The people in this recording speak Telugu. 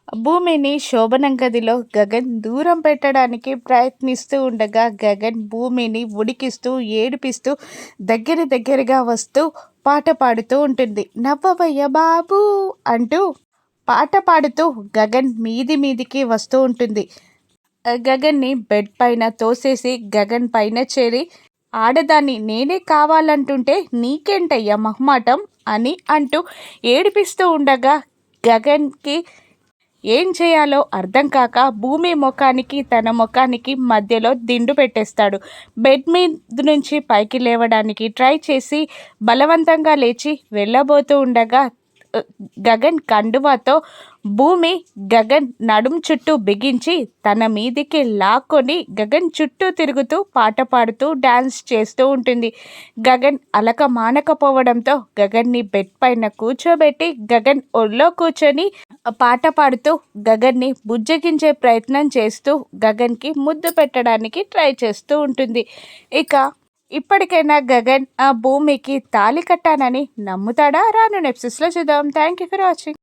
భూమిని శోభనం గదిలో గగన్ దూరం పెట్టడానికి ప్రయత్నిస్తూ ఉండగా గగన్ భూమిని ఉడికిస్తూ ఏడిపిస్తూ దగ్గరగా వస్తూ పాట పాడుతూ ఉంటుంది. నవ్వవయ్య బాబు అంటూ పాట పాడుతూ గగన్ మీదికి వస్తూ ఉంటుంది. గగన్ని బెడ్ పైన తోసేసి గగన్ పైన చేరి ఆడదాన్ని నేనే కావాలంటుంటే నీకేంటయ్యా మొహమాటం అని అంటూ ఏడిపిస్తూ ఉండగా గగన్కి ఏం చేయాలో అర్థం కాక భూమి ముఖానికి తన ముఖానికి మధ్యలో దిండు పెట్టేస్తాడు. బెడ్ మీద నుంచి పైకి లేవడానికి ట్రై చేసి బలవంతంగా లేచి వెళ్ళబోతూ ఉండగా గగన్ కండువాతో భూమి గగన్ నడుం చుట్టూ బిగించి తన మీదికి లాక్కొని గగన్ చుట్టూ తిరుగుతూ పాట పాడుతూ డ్యాన్స్ చేస్తూ ఉంటుంది. గగన్ అలక మానకపోవడంతో గగన్ని బెడ్ పైన కూర్చోబెట్టి గగన్ ఒళ్ళో కూర్చొని పాట పాడుతూ గగన్ని బుజ్జగించే ప్రయత్నం చేస్తూ గగన్కి ముద్దు పెట్టడానికి ట్రై చేస్తూ ఉంటుంది. ఇక ఇప్పటికైనా గగన్ ఆ భూమికి తాళి కట్టానని నమ్ముతాడా? రాను ఎపిసోడ్స్లో చూద్దాం. Thank you for watching.